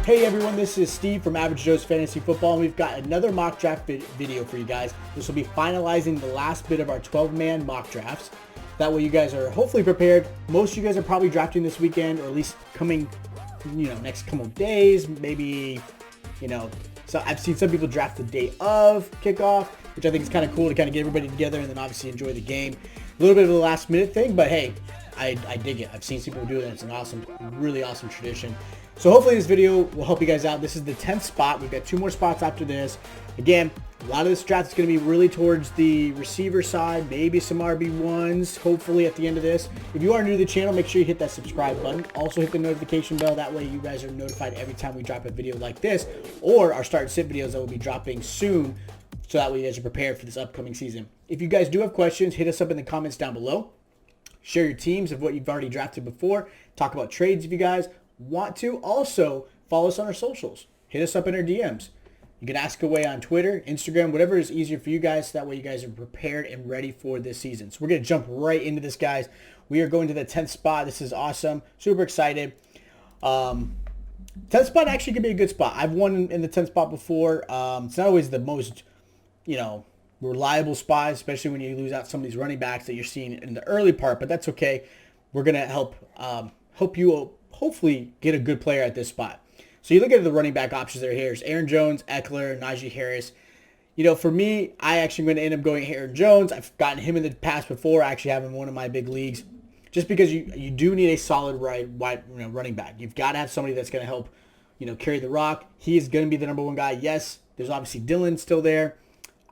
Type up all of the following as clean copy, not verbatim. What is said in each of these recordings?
Hey everyone, this is Steve from Average Joe's Fantasy Football, and we've got another mock draft video for you guys. This will be finalizing the last bit of our 12-man mock drafts. That way you guys are hopefully prepared. Most of you guys are probably drafting this weekend, or at least coming, next couple of days, maybe, So I've seen some people draft the day of kickoff, which I think is kind of cool to kind of get everybody together and then obviously enjoy the game. A little bit of a last minute thing, but hey, I dig it. I've seen people do it, and it's an awesome, really awesome tradition. So hopefully this video will help you guys out. This is the 10th spot. We've got 2 more spots after this. Again, a lot of this draft is going to be really towards the receiver side, maybe some RB1s, hopefully at the end of this. If you are new to the channel, make sure you hit that subscribe button. Also hit the notification bell. That way you guys are notified every time we drop a video like this, or our start and sit videos that will be dropping soon, so that way you guys are prepared for this upcoming season. If you guys do have questions, hit us up in the comments down below. Share your teams of what you've already drafted before. Talk about trades if you guys want to. Also, follow us on our socials. Hit us up in our DMs. You can ask away on Twitter, Instagram, whatever is easier for you guys. So that way you guys are prepared and ready for this season. So we're going to jump right into this, guys. We are going to the 10th spot. This is awesome. Super excited. 10th spot actually could be a good spot. I've won in the 10th spot before. It's not always the most, reliable spot, especially when you lose out some of these running backs that you're seeing in the early part, but that's okay. We're going to help you hopefully get a good player at this spot. So you look at the running back options that are here. It's Aaron Jones, Eckler, Najee Harris. For me, I actually am going to end up going Aaron Jones. I've gotten him in the past before. I actually have him in one of my big leagues, just because you do need a solid running back. You've got to have somebody that's going to help, carry the rock. He is going to be the number one guy. Yes, there's obviously Dylan still there.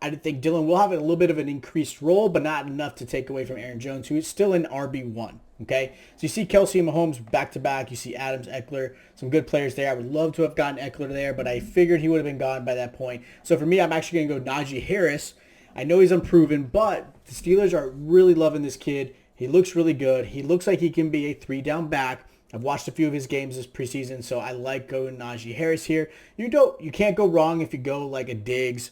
I think Dylan will have a little bit of an increased role, but not enough to take away from Aaron Jones, who is still in RB1. Okay, so you see Kelsey and Mahomes back-to-back. You see Adams, Eckler, some good players there. I would love to have gotten Eckler there, but I figured he would have been gone by that point. So for me, I'm actually going to go Najee Harris. I know he's unproven, but the Steelers are really loving this kid. He looks really good. He looks like he can be a 3-down back. I've watched a few of his games this preseason, so I like going Najee Harris here. You can't go wrong if you go like a Diggs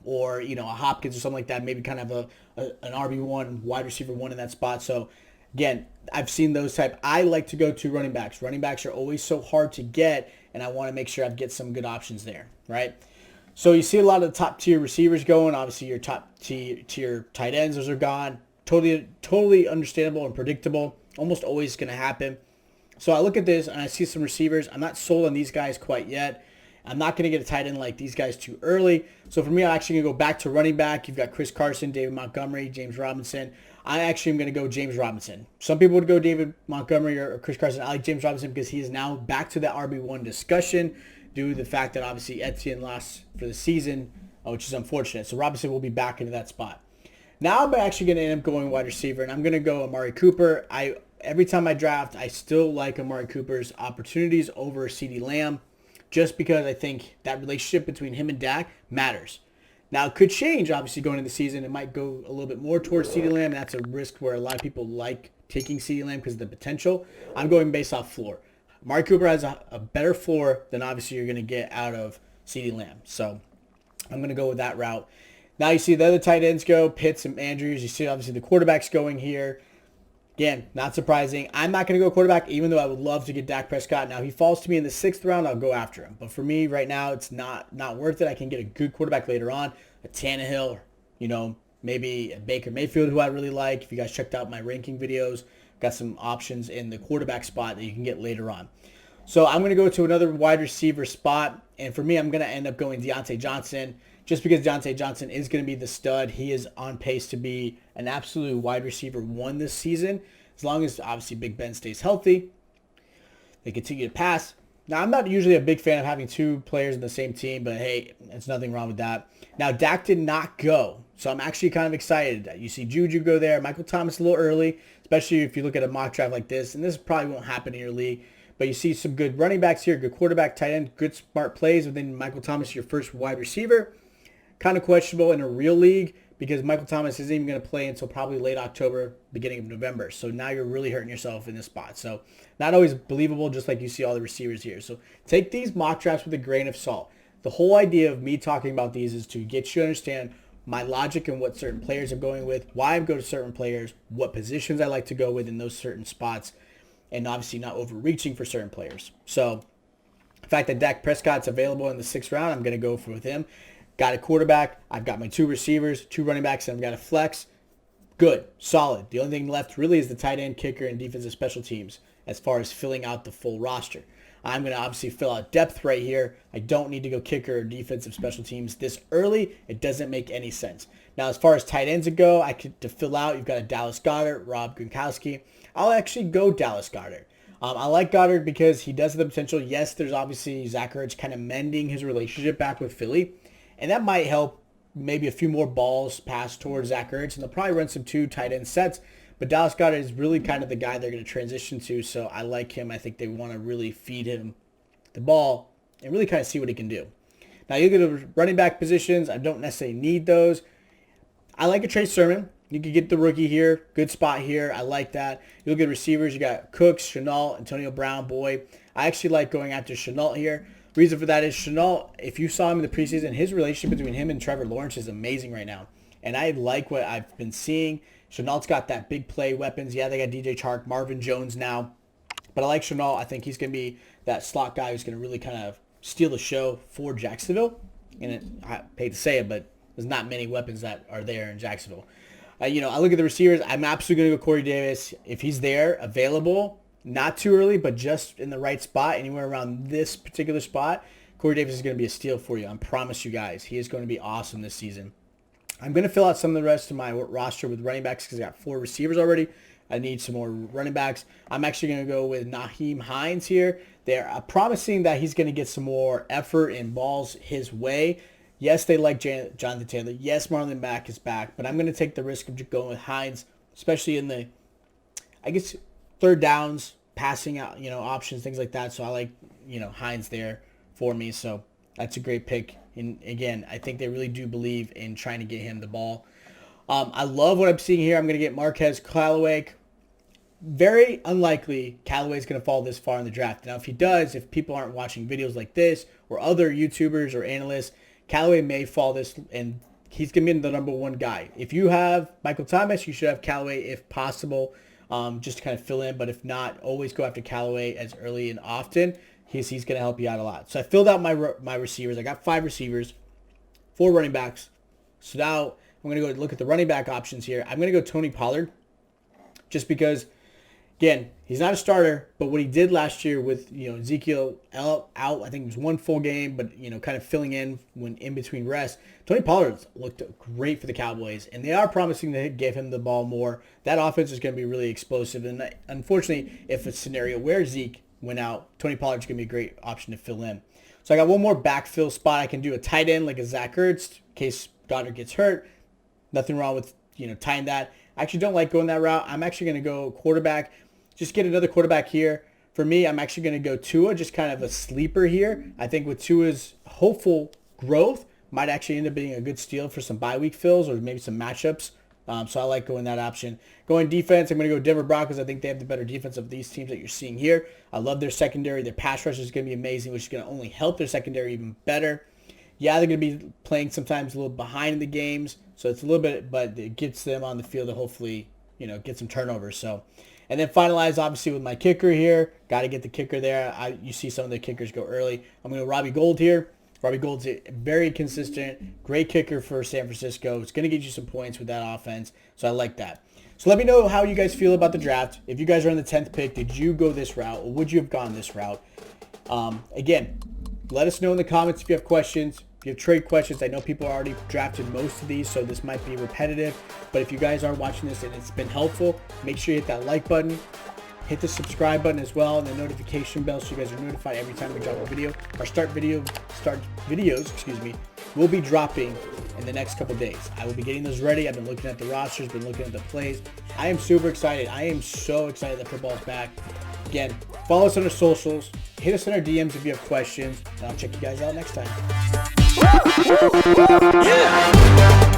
or a Hopkins or something like that. Maybe kind of an RB1, wide receiver 1 in that spot. So again, I've seen those type. I like to go to running backs. Running backs are always so hard to get, and I want to make sure I get some good options there, right? So you see a lot of the top tier receivers going. Obviously, your top tier tight ends, those are gone. Totally understandable and predictable. Almost always going to happen. So I look at this and I see some receivers. I'm not sold on these guys quite yet. I'm not going to get a tight end like these guys too early. So for me, I'm actually going to go back to running back. You've got Chris Carson, David Montgomery, James Robinson. I actually am going to go James Robinson. Some people would go David Montgomery or Chris Carson. I like James Robinson because he is now back to that RB1 discussion due to the fact that obviously Etienne lost for the season, which is unfortunate. So Robinson will be back into that spot. Now I'm actually going to end up going wide receiver, and I'm going to go Amari Cooper. Every time I draft, I still like Amari Cooper's opportunities over CeeDee Lamb, just because I think that relationship between him and Dak matters. Now, it could change, obviously, going into the season. It might go a little bit more towards CeeDee Lamb, and that's a risk where a lot of people like taking CeeDee Lamb because of the potential. I'm going based off floor. Amari Cooper has a better floor than obviously you're going to get out of CeeDee Lamb. So I'm going to go with that route. Now you see the other tight ends go, Pitts and Andrews. You see, obviously, the quarterbacks going here. Again, not surprising. I'm not going to go quarterback, even though I would love to get Dak Prescott. Now, if he falls to me in the 6th round, I'll go after him. But for me, right now, it's not worth it. I can get a good quarterback later on, a Tannehill, maybe a Baker Mayfield, who I really like. If you guys checked out my ranking videos, got some options in the quarterback spot that you can get later on. So I'm going to go to another wide receiver spot. And for me, I'm going to end up going Deontay Johnson. Just because Deontay Johnson is going to be the stud. He is on pace to be an absolute wide receiver 1 this season. As long as, obviously, Big Ben stays healthy, they continue to pass. Now, I'm not usually a big fan of having 2 players in the same team, but hey, there's nothing wrong with that. Now, Dak did not go, so I'm actually kind of excited. You see Juju go there. Michael Thomas a little early, especially if you look at a mock draft like this, and this probably won't happen in your league. But you see some good running backs here, good quarterback, tight end, good smart plays within Michael Thomas, your first wide receiver. Kind of questionable in a real league because Michael Thomas isn't even going to play until probably late October, beginning of November. So now you're really hurting yourself in this spot. So not always believable, just like you see all the receivers here. So take these mock drafts with a grain of salt. The whole idea of me talking about these is to get you to understand my logic and what certain players I'm going with, why I go to certain players, what positions I like to go with in those certain spots, and obviously not overreaching for certain players. So The fact that Dak Prescott's available in the 6th round, I'm going to go with him. Got a quarterback. I've got my 2 receivers, 2 running backs, and I've got a flex. Good. Solid. The only thing left really is the tight end, kicker, and defensive special teams as far as filling out the full roster. I'm going to obviously fill out depth right here. I don't need to go kicker or defensive special teams this early. It doesn't make any sense. Now, as far as tight ends go, to fill out, you've got a Dallas Goedert, Rob Gronkowski. I'll actually go Dallas Goedert. I like Goddard because he does have the potential. Yes, there's obviously Zach Ertz kind of mending his relationship back with Philly, and that might help maybe a few more balls pass towards Zach Ertz, and they'll probably run some 2 tight end sets. But Dallas Goedert is really kind of the guy they're going to transition to, so I like him. I think they want to really feed him the ball and really kind of see what he can do. Now, you look at the running back positions. I don't necessarily need those. I like a Trey Sermon. You could get the rookie here. Good spot here. I like that. You look at receivers. You got Cooks, Shenault, Antonio Brown, Boyd. I actually like going after Shenault here. Reason for that is Shenault, if you saw him in the preseason, his relationship between him and Trevor Lawrence is amazing right now. And I like what I've been seeing. Shenault's got that big play weapons. Yeah, they got DJ Chark, Marvin Jones now. But I like Shenault. I think he's going to be that slot guy who's going to really kind of steal the show for Jacksonville. And I hate to say it, but there's not many weapons that are there in Jacksonville. I look at the receivers. I'm absolutely going to go Corey Davis. If he's there, available, not too early, but just in the right spot, anywhere around this particular spot, Corey Davis is going to be a steal for you. I promise you guys. He is going to be awesome this season. I'm going to fill out some of the rest of my roster with running backs because I got 4 receivers already. I need some more running backs. I'm actually going to go with Nyheim Hines here. They're promising that he's going to get some more effort and balls his way. Yes, they like Jonathan Taylor. Yes, Marlon Mack is back. But I'm going to take the risk of going with Hines, especially in the, 3rd downs, passing out, options, things like that. So I like, Hines there for me. So that's a great pick. And again, I think they really do believe in trying to get him the ball. I love what I'm seeing here. I'm going to get Marquez Callaway. Very unlikely Callaway's going to fall this far in the draft. Now, if he does, if people aren't watching videos like this or other YouTubers or analysts, Callaway may fall this, and he's going to be the number 1 guy. If you have Michael Thomas, you should have Callaway if possible, just to kind of fill in. But if not, always go after Callaway as early and often. He's going to help you out a lot. So I filled out my receivers. I got 5 receivers, 4 running backs. So now I'm going to go look at the running back options here. I'm going to go Tony Pollard just because, again, he's not a starter, but what he did last year with, Ezekiel out, I think it was 1 full game, but, kind of filling in when in between rest. Tony Pollard looked great for the Cowboys, and they are promising to give him the ball more. That offense is going to be really explosive, and unfortunately, if a scenario where Zeke went out, Tony Pollard's going to be a great option to fill in. So I got one more backfill spot. I can do a tight end like a Zach Ertz in case Goddard gets hurt. Nothing wrong with, tying that. I actually don't like going that route. I'm actually going to go quarterback. Just get another quarterback here. For me, I'm actually going to go Tua, just kind of a sleeper here. I think with Tua's hopeful growth, might actually end up being a good steal for some bye week fills or maybe some matchups. So I like going that option. Going defense, I'm going to go Denver Broncos. I think they have the better defense of these teams that you're seeing here. I love their secondary. Their pass rush is going to be amazing, which is going to only help their secondary even better. Yeah, they're going to be playing sometimes a little behind in the games, so it's a little bit, but it gets them on the field to hopefully, get some turnovers. So, and then finalize obviously with my kicker here. Got to get the kicker there. You see some of the kickers go early. I'm going to go Robbie Gould here. Robbie Gould's a very consistent, great kicker for San Francisco. It's going to get you some points with that offense, so I like that. So let me know how you guys feel about the draft. If you guys are in the 10th pick, did you go this route, or would you have gone this route? Again, let us know in the comments if you have questions. If you have trade questions, I know people already drafted most of these, so this might be repetitive. But if you guys are watching this and it's been helpful, make sure you hit that like button. Hit the subscribe button as well and the notification bell so you guys are notified every time we drop a video. Our start videos, will be dropping in the next couple days. I will be getting those ready. I've been looking at the rosters, been looking at the plays. I am super excited. I am so excited that football's back. Again, follow us on our socials. Hit us in our DMs if you have questions. And I'll check you guys out next time. Yeah.